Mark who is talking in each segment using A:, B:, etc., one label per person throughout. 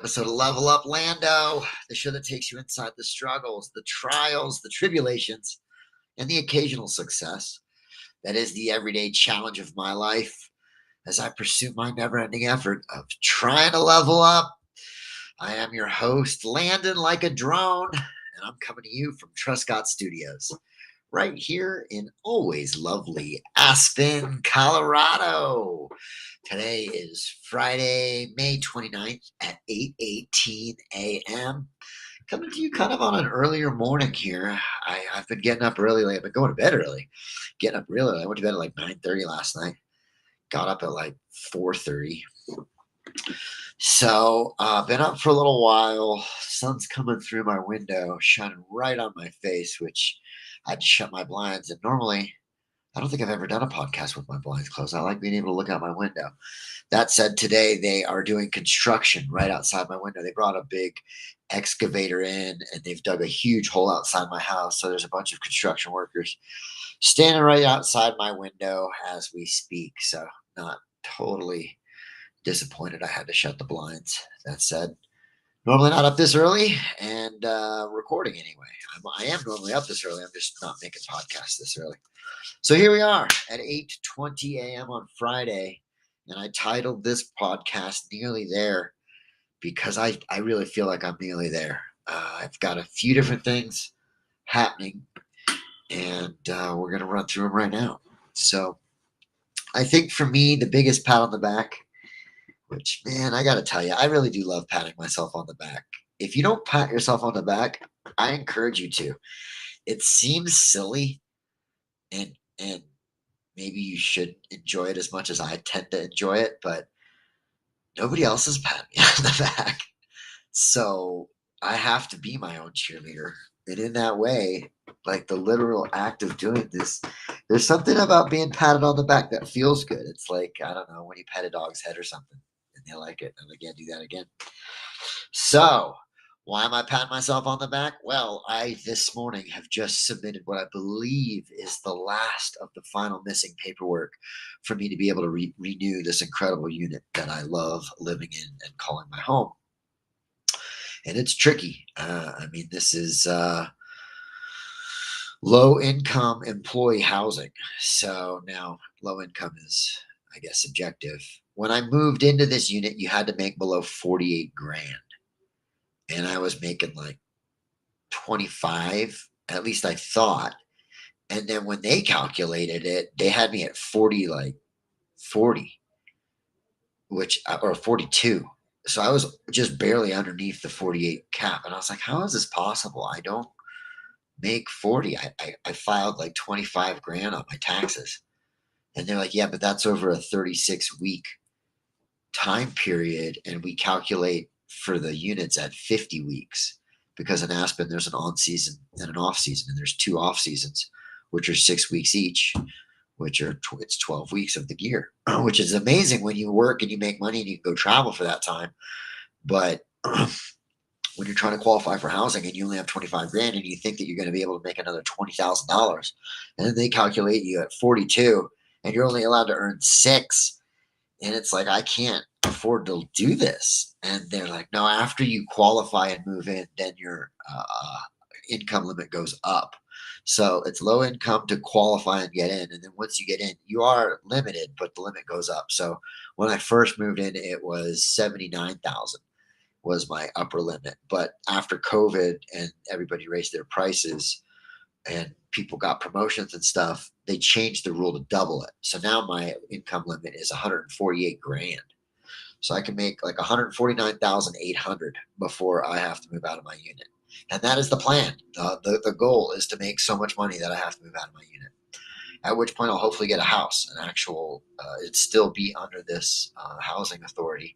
A: Episode of Level Up Lando, the show that takes you inside the struggles, the trials, the tribulations, and the occasional success. That is the everyday challenge of my life as I pursue my never ending effort of trying to level up. I am your host, Landon Like a Drone, and I'm coming to you from Truscott Studios, right here in always lovely Aspen, Colorado. Today is Friday, May 29th at 8:18 a.m. Coming to you kind of on an earlier morning here. I've been getting up early. I've been going to bed early, getting up really early. I went to bed at like 9:30 last night. Got up at like 4:30. So been up for a little while. Sun's coming through my window, shining right on my face, which I had to shut my blinds. And normally, I don't think I've ever done a podcast with my blinds closed. I like being able to look out my window. That said, today they are doing construction right outside my window. They brought a big excavator in and they've dug a huge hole outside my house. So there's a bunch of construction workers standing right outside my window as we speak. So not totally disappointed I had to shut the blinds. That said, normally not up this early and recording anyway. I am normally up this early. I'm just not making podcasts this early. So here we are at 8:20 a.m. on Friday, and I titled this podcast Nearly There because I really feel like I'm nearly there. I've got a few different things happening, and we're going to run through them right now. So I think for me, the biggest pat on the back, which, man, I got to tell you, I really do love patting myself on the back. If you don't pat yourself on the back, I encourage you to. It seems silly and maybe you should enjoy it as much as I tend to enjoy it, but nobody else is patting me on the back. So I have to be my own cheerleader. And in that way, like the literal act of doing this, there's something about being patted on the back that feels good. It's like, I don't know, when you pet a dog's head or something and they like it. And again, do that again. So, why am I patting myself on the back? Well, I this morning have just submitted what I believe is the last of the final missing paperwork for me to be able to renew this incredible unit that I love living in and calling my home. And it's tricky. I mean, this is low income employee housing. So now low income is, I guess, subjective. When I moved into this unit, you had to make below 48 grand. And I was making like 25, at least I thought. And then when they calculated it, they had me at 40, like 40, which, or 42. So I was just barely underneath the 48 cap. And I was like, how is this possible? I don't make 40. I filed like 25 grand on my taxes. And they're like, yeah, but that's over a 36-week time period. And we calculate for the units at 50 weeks because in Aspen there's an on season and an off season, and there's 2 off seasons, which are 6 weeks each, which are it's 12 weeks of the year, which is amazing when you work and you make money and you can go travel for that time. But when you're trying to qualify for housing and you only have 25 grand and you think that you're going to be able to make another $20,000, and then they calculate you at 42 and you're only allowed to earn 6, and it's like, I can't afford to do this. And they're like, no, after you qualify and move in, then your income limit goes up. So it's low income to qualify and get in. And then once you get in, you are limited, but the limit goes up. So when I first moved in, it was 79,000 was my upper limit. But after COVID and everybody raised their prices, and people got promotions and stuff, they changed the rule to double it. So now my income limit is 148 grand. So I can make like 149,800 before I have to move out of my unit. And that is the plan. The goal is to make so much money that I have to move out of my unit. At which point I'll hopefully get a house, an actual, it'd still be under this housing authority,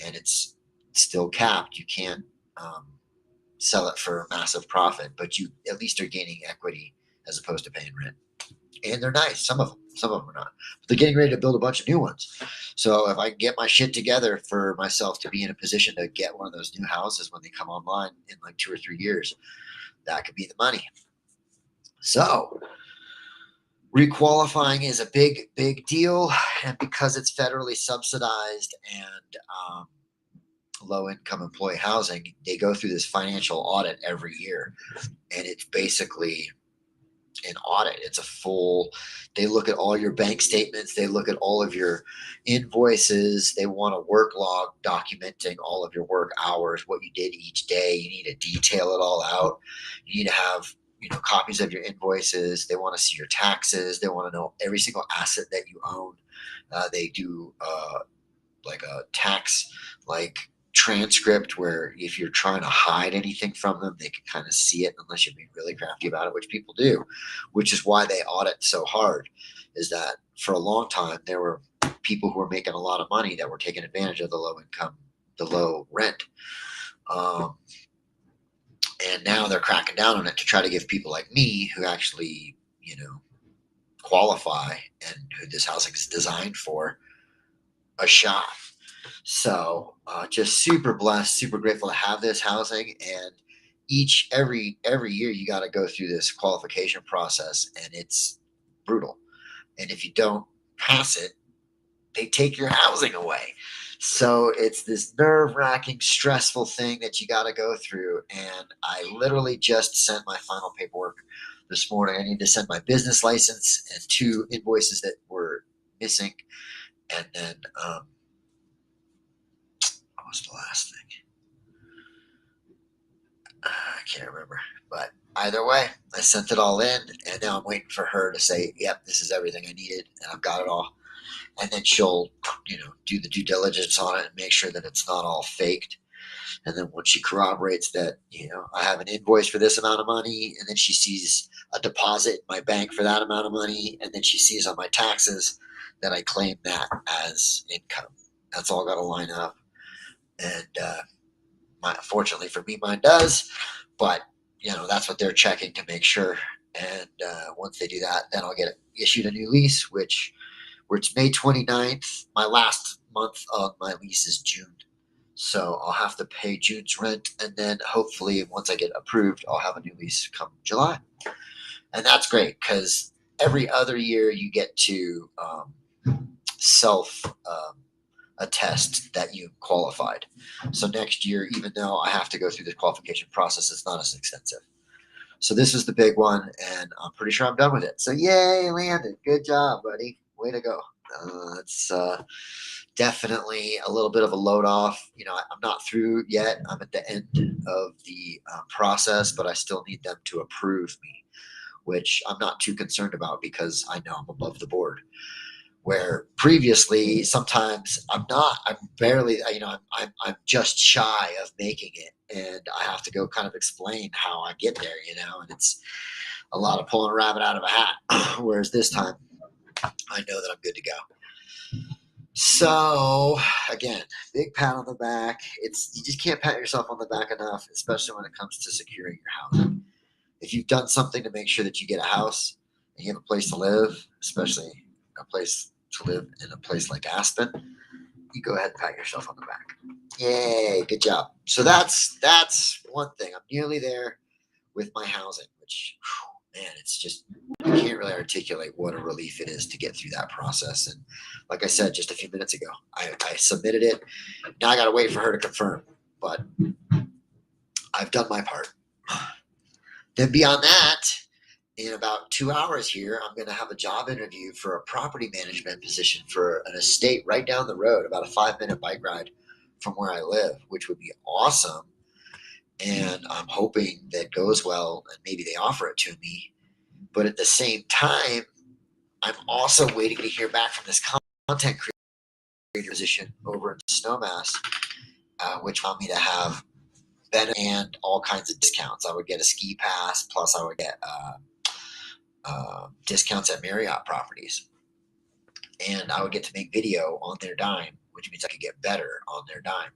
A: and it's still capped. You can't sell it for a massive profit, but you at least are gaining equity as opposed to paying rent. And they're nice. Some of them are not. But they're getting ready to build a bunch of new ones. So if I can get my shit together for myself to be in a position to get one of those new houses when they come online in like 2 or 3 years, that could be the money. So requalifying is a big deal, and because it's federally subsidized and low income employee housing, they go through this financial audit every year. And it's basically an audit. It's a full, they look at all your bank statements, they look at all of your invoices, they want a work log documenting all of your work hours, what you did each day. You need to detail it all out. You need to have, copies of your invoices. They want to see your taxes. They want to know every single asset that you own. They do like a tax like transcript where if you're trying to hide anything from them, they can kind of see it unless you're being really crafty about it, which people do, which is why they audit so hard. Is that for a long time there were people who were making a lot of money that were taking advantage of the low income, the low rent. And now they're cracking down on it to try to give people like me who actually, qualify and who this housing is designed for a shot. So just super blessed, super grateful to have this housing. And every year you got to go through this qualification process, and it's brutal. And if you don't pass it, they take your housing away. So it's this nerve-wracking, stressful thing that you got to go through. And I literally just sent my final paperwork this morning. I need to send my business license and 2 invoices that were missing. And then what was the last thing? I can't remember. But either way, I sent it all in, and now I'm waiting for her to say, yep, this is everything I needed, and I've got it all. And then she'll, do the due diligence on it and make sure that it's not all faked. And then once she corroborates that, I have an invoice for this amount of money, and then she sees a deposit in my bank for that amount of money, and then she sees on my taxes that I claim that as income. That's all got to line up. And fortunately for me, mine does. But, that's what they're checking to make sure. And once they do that, then I'll get issued a new lease, which it's May 29th. My last month of my lease is June. So I'll have to pay June's rent. And then hopefully once I get approved, I'll have a new lease come July. And that's great because every other year you get to self attest that you qualified. So next year, even though I have to go through the qualification process, it's not as extensive. So this is the big one, and I'm pretty sure I'm done with it. So yay, Landon. Good job, buddy. Way to go. It's definitely a little bit of a load off. I'm not through yet. I'm at the end of the process, but I still need them to approve me, which I'm not too concerned about because I know I'm above the board. Where previously, sometimes I'm barely, I'm just shy of making it, and I have to go kind of explain how I get there, and it's a lot of pulling a rabbit out of a hat. Whereas this time, I know that I'm good to go. So again, big pat on the back. You just can't pat yourself on the back enough, especially when it comes to securing your housing. If you've done something to make sure that you get a house and you have a place to live, especially a place to live in a place like Aspen, you go ahead and pat yourself on the back. Yay, good job. So that's one thing. I'm nearly there with my housing, which, man, it's just, I can't really articulate what a relief it is to get through that process. And like I said just a few minutes ago, I submitted it. Now I got to wait for her to confirm, but I've done my part. Then beyond that, in about 2 hours here, I'm going to have a job interview for a property management position for an estate right down the road, about a 5-minute bike ride from where I live, which would be awesome. And I'm hoping that goes well and maybe they offer it to me. But at the same time, I'm also waiting to hear back from this content creator position over in Snowmass, which allowed me to have benefits and all kinds of discounts. I would get a ski pass, plus I would get discounts at Marriott properties. And I would get to make video on their dime, which means I could get better on their dime.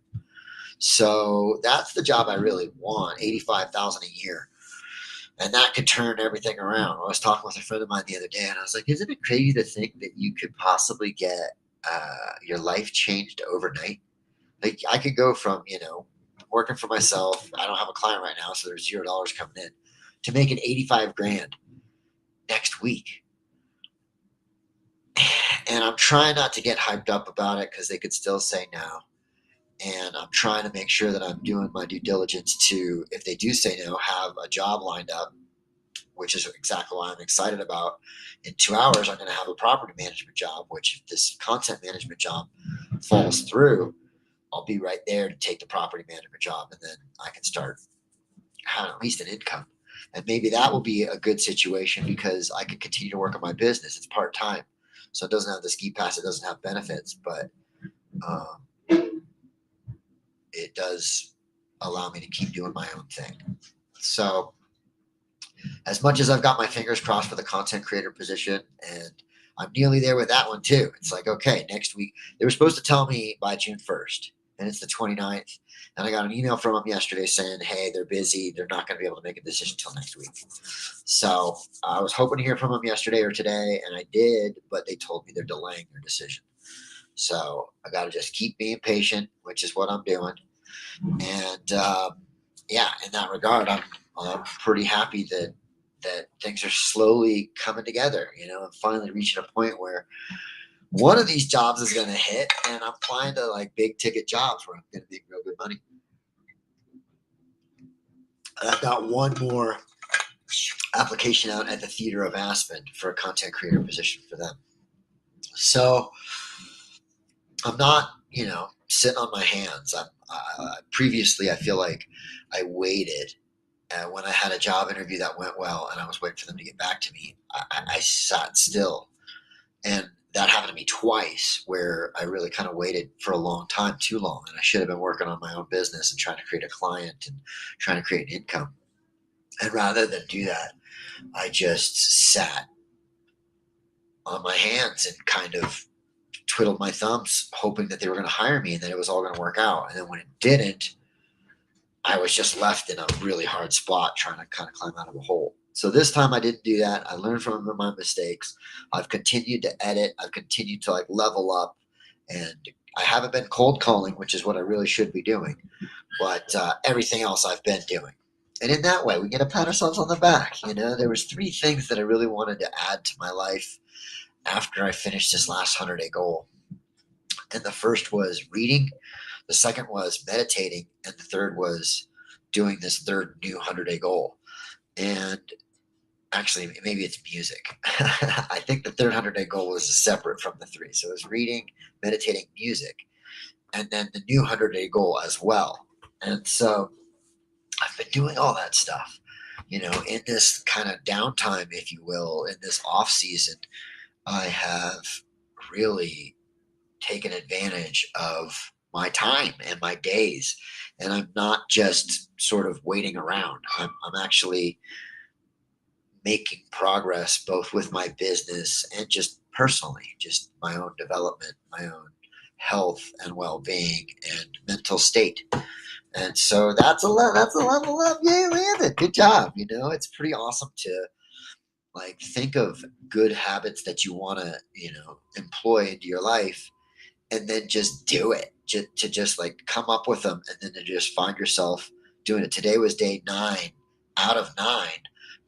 A: So that's the job I really want, $85,000 a year. And that could turn everything around. I was talking with a friend of mine the other day, and I was like, isn't it crazy to think that you could possibly get your life changed overnight? Like I could go from, working for myself. I don't have a client right now, so there's $0 coming in, to making 85 grand next week. And I'm trying not to get hyped up about it because they could still say no. And I'm trying to make sure that I'm doing my due diligence to, if they do say no, have a job lined up, which is exactly why I'm excited about. In 2 hours, I'm going to have a property management job, which if this content management job falls through, I'll be right there to take the property management job, and then I can start having at least an income. And maybe that will be a good situation because I can continue to work on my business. It's part time, so it doesn't have the ski pass, it doesn't have benefits, but um, it does allow me to keep doing my own thing. So, as much as I've got my fingers crossed for the content creator position, and I'm nearly there with that one too. It's like, okay, next week, they were supposed to tell me by June 1st, and it's the 29th. And I got an email from them yesterday saying, hey, they're busy. They're not going to be able to make a decision until next week. So I was hoping to hear from them yesterday or today, and I did, but they told me they're delaying their decision. So I got to just keep being patient, which is what I'm doing. And yeah, in that regard, I'm pretty happy that things are slowly coming together. I'm finally reaching a point where one of these jobs is going to hit, and I'm applying to like big ticket jobs where I'm going to make real good money. And I've got one more application out at the Theater of Aspen for a content creator position for them. So I'm not, sitting on my hands. Previously, I feel like I waited. When I had a job interview that went well and I was waiting for them to get back to me, I sat still. And that happened to me twice where I really kind of waited for a long time, too long. And I should have been working on my own business and trying to create a client and trying to create an income. And rather than do that, I just sat on my hands and kind of twiddled my thumbs, hoping that they were going to hire me and that it was all going to work out. And then when it didn't, I was just left in a really hard spot trying to kind of climb out of a hole. So this time I didn't do that. I learned from my mistakes. I've continued to edit. I've continued to like level up, and I haven't been cold calling, which is what I really should be doing. But everything else I've been doing. And in that way, we get to pat ourselves on the back. There was 3 things that I really wanted to add to my life after I finished this last 100-day goal. And the first was reading. The second was meditating. And the third was doing this third new 100-day goal. And actually, maybe it's music. I think the third 100-day goal was separate from the 3. So it was reading, meditating, music, and then the new 100-day goal as well. And so I've been doing all that stuff, in this kind of downtime, if you will, in this off season. I have really taken advantage of my time and my days, and I'm not just sort of waiting around. I'm actually making progress both with my business and just personally, just my own development, my own health and well-being and mental state. And so that's a level up. Yay, Landon! Good job. It's pretty awesome to like think of good habits that you want to employ into your life, and then just do it. To just like come up with them, and then to just find yourself doing it. Today was day 9 out of 9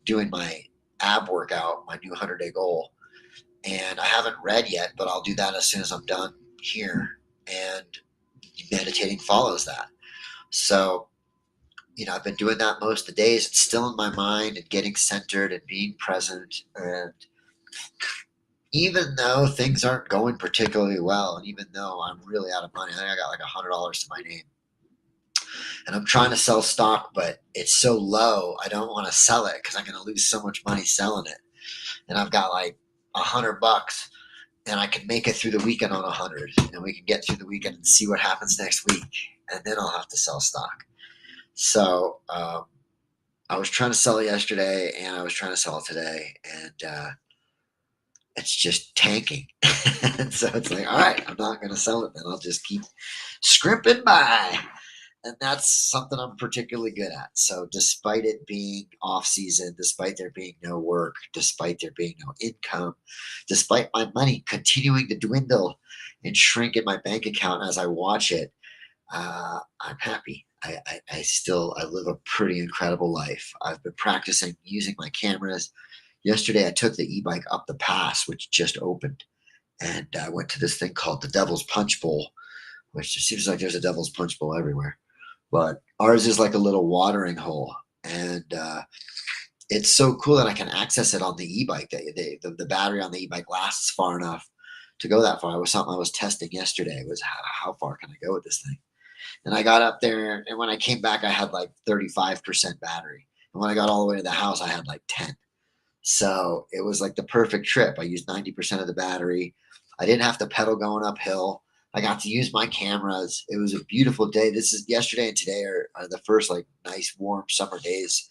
A: doing my ab workout, my new 100-day goal. And I haven't read yet, but I'll do that as soon as I'm done here. And meditating follows that. So, I've been doing that most of the days. It's still in my mind and getting centered and being present. And even though things aren't going particularly well, and even though I'm really out of money, I think I got like $100 to my name. And I'm trying to sell stock, but it's so low, I don't want to sell it because I'm going to lose so much money selling it. And I've got like $100, and I can make it through the weekend on 100, and we can get through the weekend and see what happens next week, and then I'll have to sell stock. So I was trying to sell it yesterday, and I was trying to sell it today, and it's just tanking. And so it's like, all right, I'm not going to sell it then. I'll just keep scrimping by. And that's something I'm particularly good at. So despite it being off season, despite there being no work, despite there being no income, despite my money continuing to dwindle and shrink in my bank account as I watch it, I'm happy. I live a pretty incredible life. I've been practicing using my cameras. Yesterday, I took the e-bike up the pass, which just opened, and I went to this thing called the Devil's Punch Bowl, which just seems like there's a devil's punch bowl everywhere. But ours is like a little watering hole, and it's so cool that I can access it on the e-bike. The battery on the e-bike lasts far enough to go that far. It was something I was testing yesterday. Was how far can I go with this thing? And I got up there, and when I came back, I had like 35% battery. And when I got all the way to the house, I had like 10. So it was like the perfect trip. I used 90% of the battery. I didn't have to pedal going uphill. I got to use my cameras. It was a beautiful day. This is yesterday and today are the first like nice warm summer days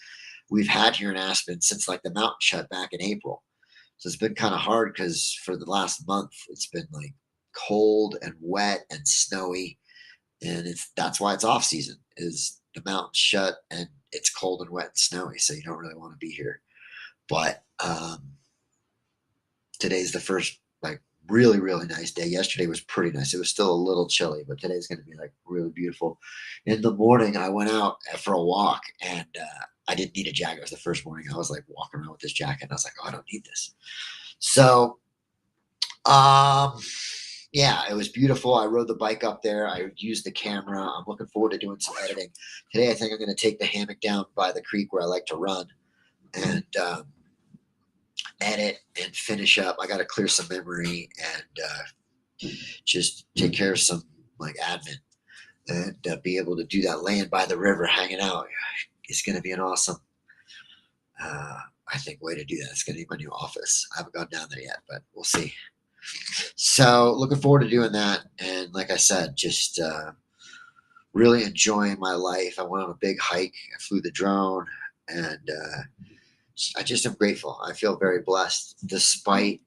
A: we've had here in Aspen since like the mountain shut back in April. So it's been kind of hard because for the last month it's been like cold and wet and snowy, and that's why it's off season. Is the mountains shut and it's cold and wet and snowy, so you don't really want to be here. But today's the first like really nice day. Yesterday was pretty nice. It was still a little chilly, but today's going to be like really beautiful. In the morning, I went out for a walk, and I didn't need a jacket. It was the first morning. I was like walking around with this jacket, and I was like, oh, I don't need this. So, yeah, it was beautiful. I rode the bike up there. I used the camera. I'm looking forward to doing some editing. Today, I think I'm going to take the hammock down by the creek where I like to run and edit and finish up. I got to clear some memory and just take care of some like admin and be able to do that laying by the river, hanging out. It's going to be an awesome, I think, way to do that. It's going to be my new office. I haven't gone down there yet, but we'll see. So looking forward to doing that. And like I said, just really enjoying my life. I went on a big hike. I flew the drone, and I just am grateful. I feel very blessed, despite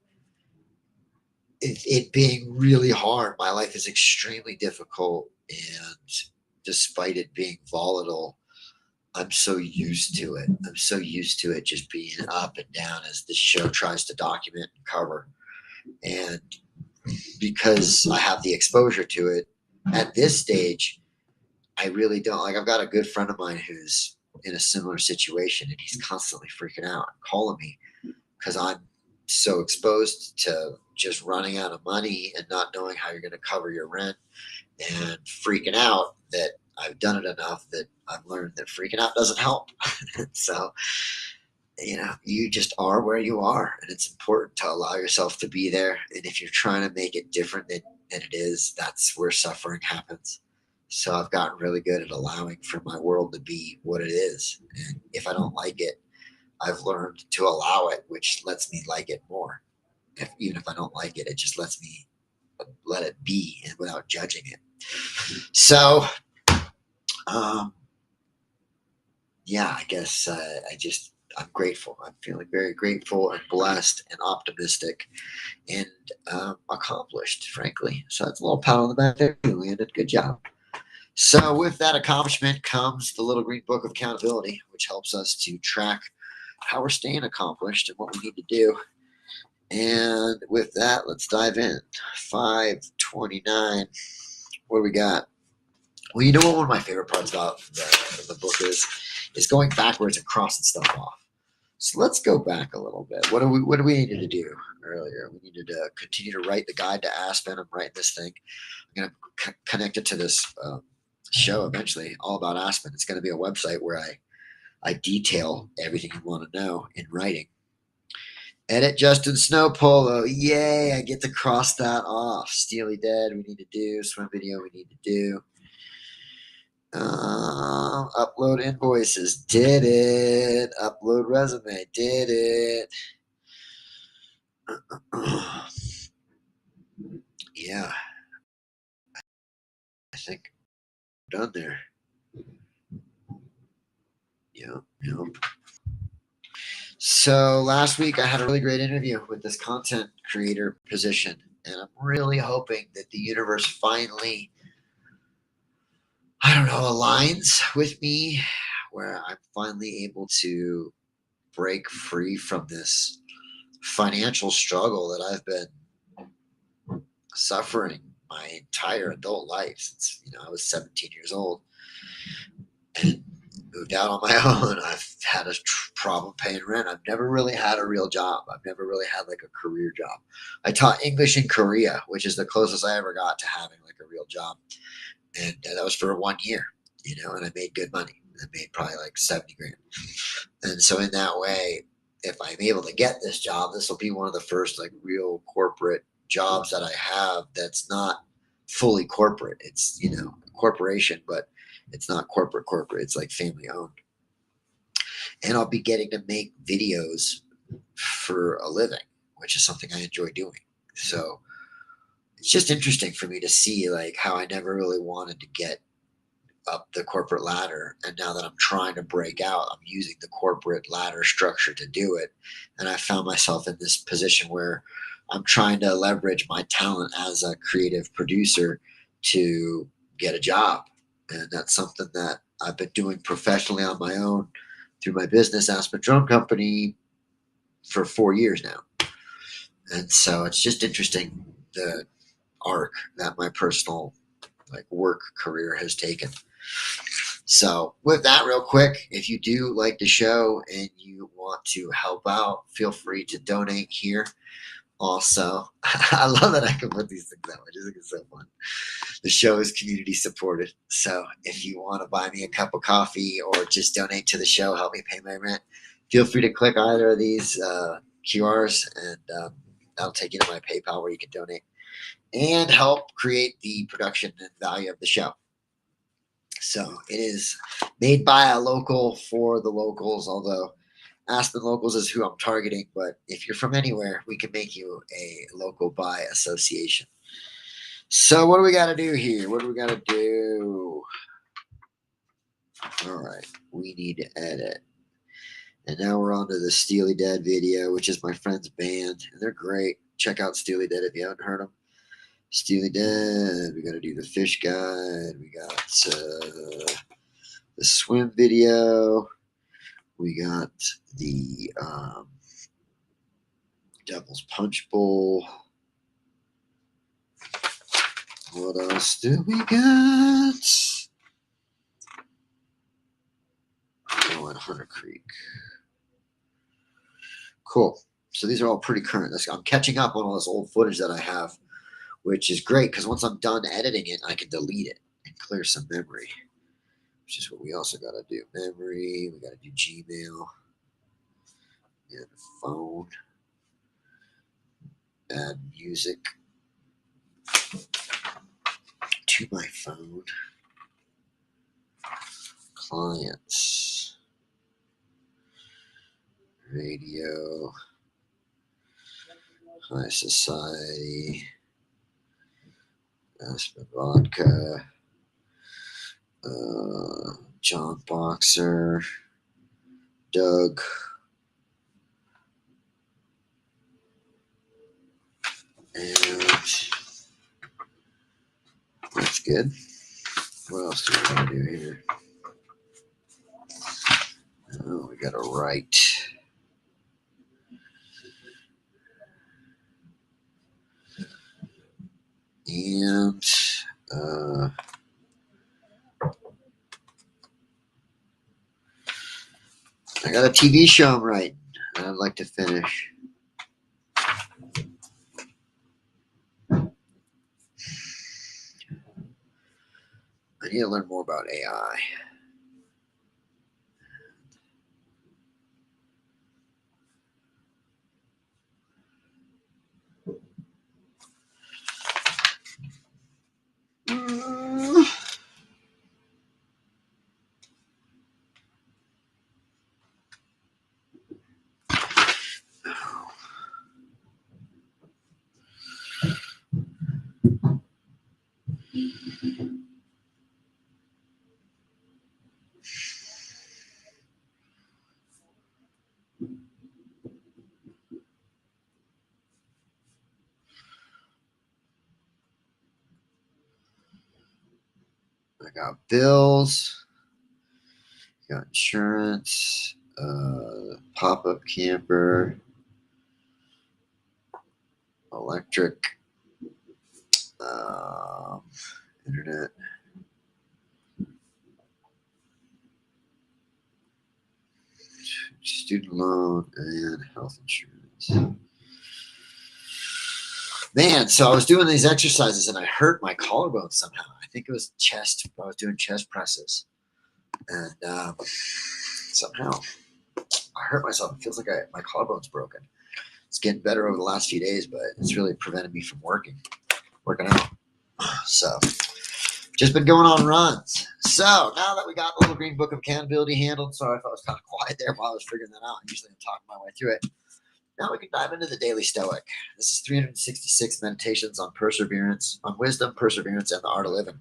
A: it being really hard. My life is extremely difficult, and despite it being volatile, I'm so used to it. I'm so used to it just being up and down as the show tries to document and cover. And because I have the exposure to it at this stage, I really don't like. I've got a good friend of mine who's in a similar situation, and he's constantly freaking out and calling me because I'm so exposed to just running out of money and not knowing how you're going to cover your rent and freaking out that I've done it enough that I've learned that freaking out doesn't help. So, you just are where you are, and it's important to allow yourself to be there. And if you're trying to make it different than it is, that's where suffering happens. So I've gotten really good at allowing for my world to be what it is. And if I don't like it, I've learned to allow it, which lets me like it more. Even if I don't like it, it just lets me let it be and without judging it. So, yeah, I guess I'm grateful. I'm feeling very grateful and blessed and optimistic and accomplished, frankly. So it's a little pat on the back there, Landon. Good job. So with that accomplishment comes the little green book of accountability, which helps us to track how we're staying accomplished and what we need to do. And with that, let's dive in. 529. What do we got? Well, you know what one of my favorite parts about the book is going backwards and crossing stuff off. So let's go back a little bit. What do we needed to do earlier? We needed to continue to write the guide to Aspen. I'm writing this thing. I'm going to connect it to this show eventually, all about Aspen. It's going to be a website where I detail everything you want to know in writing. Edit Justin Snow Polo. Yay, I get to cross that off. Steely Dead, we need to do. Swim video, we need to do. Upload invoices. Did it. Upload resume. Did it. Yeah, I think I'm done there. Yep. So last week I had a really great interview with this content creator position, and I'm really hoping that the universe finally, aligns with me, where I'm finally able to break free from this financial struggle that I've been suffering my entire adult life since I was 17 years old and moved out on my own. I've had had a problem paying rent. I've never really had a real job. I've never really had like a career job. I taught English in Korea, which is the closest I ever got to having like a real job. And that was for 1 year, and I made good money. I made probably like 70 grand. And so in that way, if I'm able to get this job, this will be one of the first like real corporate jobs that I have that's not fully corporate. It's, a corporation, but it's not corporate. It's like family owned. And I'll be getting to make videos for a living, which is something I enjoy doing. So it's just interesting for me to see like how I never really wanted to get up the corporate ladder, and now that I'm trying to break out, I'm using the corporate ladder structure to do it. And I found myself in this position where I'm trying to leverage my talent as a creative producer to get a job. And that's something that I've been doing professionally on my own through my business, Aspen Drone Company, for 4 years now. And so it's just interesting the arc that my personal like work career has taken. So with that, real quick, if you do like the show and you want to help out, feel free to donate here. Also, I love that I can put these things out. I just think it's so fun. The show is community supported. So if you want to buy me a cup of coffee or just donate to the show, help me pay my rent, feel free to click either of these QRs, and that'll take you to my PayPal where you can donate and help create the production and value of the show. So it is made by a local for the locals, although Aspen Locals is who I'm targeting. But if you're from anywhere, we can make you a local by association. So what do we got to do here? What do we got to do? All right, we need to edit. And now we're on to the Steely Dead video, which is my friend's band. And they're great. Check out Steely Dead if you haven't heard them. Steely Dead. We got to do the fish guide. We got the swim video. We got the Devil's Punch Bowl. What else do we got? Oh, and Hunter Creek. Cool. So these are all pretty current. I'm catching up on all this old footage that I have, which is great because once I'm done editing it, I can delete it and clear some memory, which is what we also got to do. Memory. We got to do Gmail and phone. Add music to my phone. Clients. Radio. High Society. Aspen Vodka. John Boxer. Doug. And that's good. What else do we want to do here? Oh, we got to write. And I got a TV show I'm writing that I'd like to finish. I need to learn more about AI. I got bills, got insurance, pop-up camper, electric, internet. student loan and health insurance. Man, so I was doing these exercises and I hurt my collarbone somehow. I think it was chest. I was doing chest presses, and somehow I hurt myself. It feels like my collarbone's broken. It's getting better over the last few days, but it's really prevented me from working out. So just been going on runs. So now that we got the little green book of accountability handled, sorry if I was kind of quiet there while I was figuring that out. Usually I'm talking my way through it. Now we can dive into the Daily Stoic. This is 366 meditations on perseverance, on wisdom, perseverance, and the art of living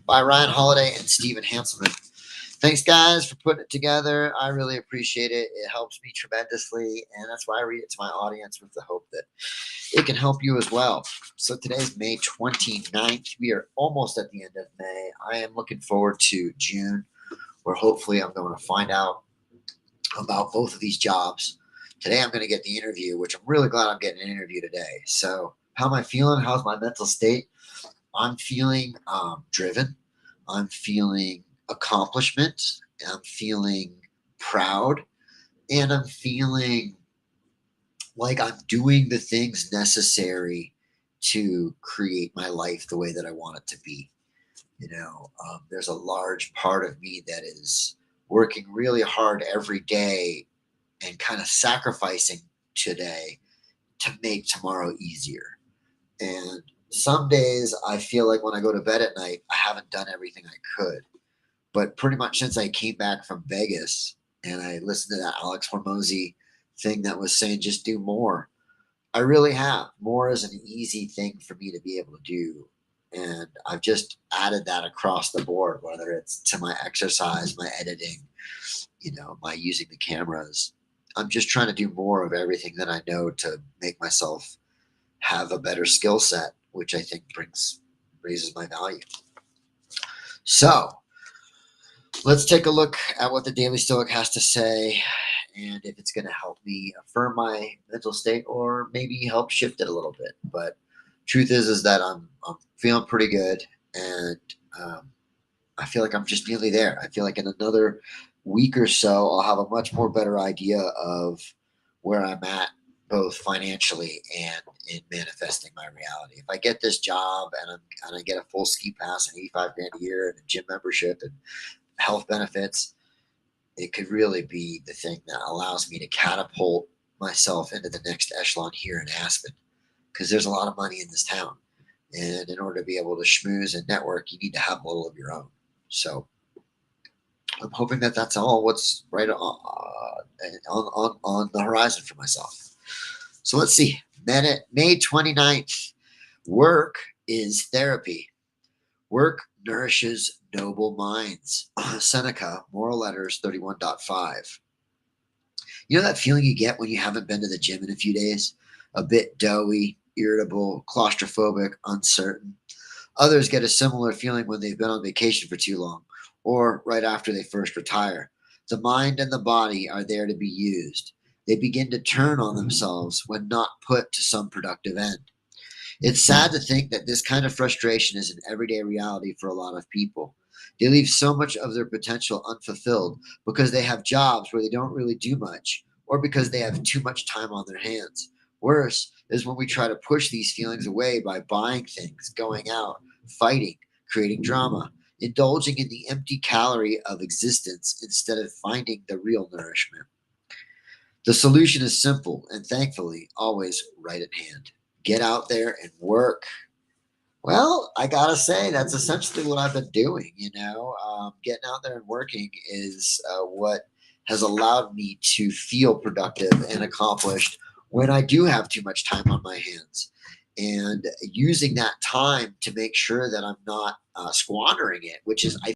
A: by Ryan Holiday and Stephen Hanselman. Thanks, guys, for putting it together. I really appreciate it. It helps me tremendously, and that's why I read it to my audience with the hope that it can help you as well. So today's May 29th. We are almost at the end of May. I am looking forward to June, where hopefully I'm going to find out about both of these jobs. Today I'm going to get the interview, which I'm really glad I'm getting an interview today. So how am I feeling? How's my mental state? I'm feeling driven. I'm feeling accomplishment. I'm feeling proud. And I'm feeling like I'm doing the things necessary to create my life the way that I want it to be. There's a large part of me that is working really hard every day and kind of sacrificing today to make tomorrow easier. And some days I feel like when I go to bed at night, I haven't done everything I could. But pretty much since I came back from Vegas and I listened to that Alex Hormozy thing that was saying just do more, I really have. More is an easy thing for me to be able to do. And I've just added that across the board, whether it's to my exercise, my editing, my using the cameras. I'm just trying to do more of everything that I know to make myself have a better skill set, which I think raises my value. So let's take a look at what the Daily Stoic has to say and if it's going to help me affirm my mental state or maybe help shift it a little bit. But truth is that I'm feeling pretty good, and I feel like I'm just nearly there. I feel like in another week or so, I'll have a much more better idea of where I'm at, both financially and in manifesting my reality. If I get this job and I get a full ski pass and $85,000 a year and a gym membership and health benefits, it could really be the thing that allows me to catapult myself into the next echelon here in Aspen, because there's a lot of money in this town. And in order to be able to schmooze and network, you need to have a little of your own. So I'm hoping that that's all what's right on the horizon for myself. So let's see. May 29th. Work is therapy. Work nourishes noble minds. Seneca, Moral Letters 31.5. You know that feeling you get when you haven't been to the gym in a few days? A bit doughy, irritable, claustrophobic, uncertain. Others get a similar feeling when they've been on vacation for too long or right after they first retire. The mind and the body are there to be used. They begin to turn on themselves when not put to some productive end. It's sad to think that this kind of frustration is an everyday reality for a lot of people. They leave so much of their potential unfulfilled because they have jobs where they don't really do much, or because they have too much time on their hands. Worse is when we try to push these feelings away by buying things, going out, fighting, creating drama, indulging in the empty calorie of existence instead of finding the real nourishment. The solution is simple and thankfully always right at hand. Get out there and work. Well, I gotta say that's essentially what I've been doing. Getting out there and working is what has allowed me to feel productive and accomplished when I do have too much time on my hands, and using that time to make sure that I'm not squandering it, which is, I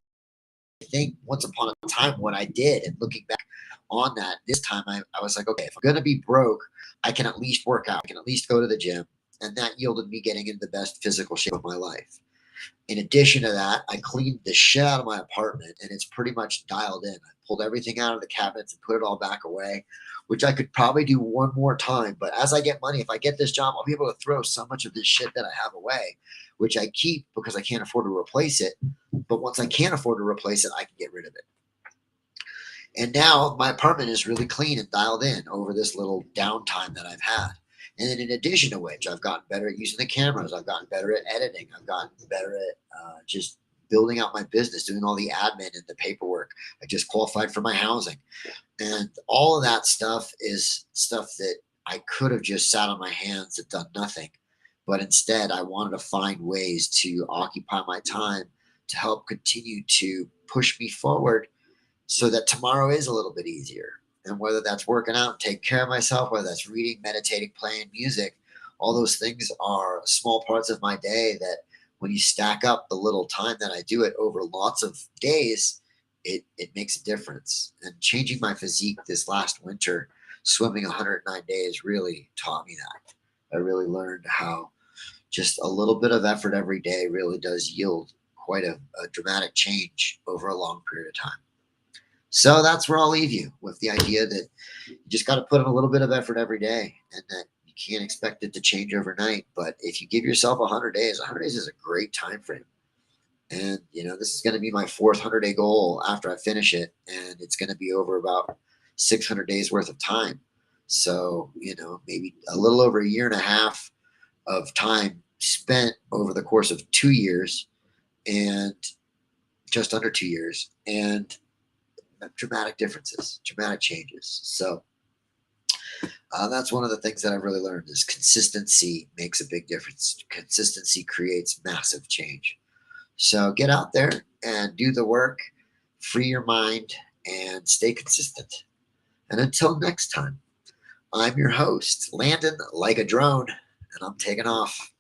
A: think, once upon a time what I did. And looking back on that, this time I was like, okay, if I'm going to be broke, I can at least work out. I can at least go to the gym. And that yielded me getting in the best physical shape of my life. In addition to that, I cleaned the shit out of my apartment, and it's pretty much dialed in. I pulled everything out of the cabinets and put it all back away, which I could probably do one more time. But as I get money, if I get this job, I'll be able to throw so much of this shit that I have away, which I keep because I can't afford to replace it. But once I can't afford to replace it, I can get rid of it. And now my apartment is really clean and dialed in over this little downtime that I've had. And then in addition to which, I've gotten better at using the cameras. I've gotten better at editing. I've gotten better at just building out my business, doing all the admin and the paperwork. I just qualified for my housing. And all of that stuff is stuff that I could have just sat on my hands and done nothing. But instead, I wanted to find ways to occupy my time to help continue to push me forward so that tomorrow is a little bit easier. And whether that's working out, taking care of myself, whether that's reading, meditating, playing music, all those things are small parts of my day that when you stack up the little time that I do it over lots of days, it makes a difference. And changing my physique this last winter, swimming 109 days really taught me that. I really learned how just a little bit of effort every day really does yield quite a dramatic change over a long period of time. So that's where I'll leave you with the idea that you just got to put in a little bit of effort every day and that you can't expect it to change overnight. But if you give yourself 100 days, 100 days is a great time frame. And, this is going to be my fourth 100-day goal after I finish it. And it's going to be over about 600 days worth of time. So, maybe a little over a year and a half of time spent over the course of 2 years and just under 2 years. And dramatic differences, dramatic changes. So that's one of the things that I've really learned is consistency makes a big difference. Consistency creates massive change. So get out there and do the work, free your mind, and stay consistent. And until next time, I'm your host, Landon like a drone, and I'm taking off.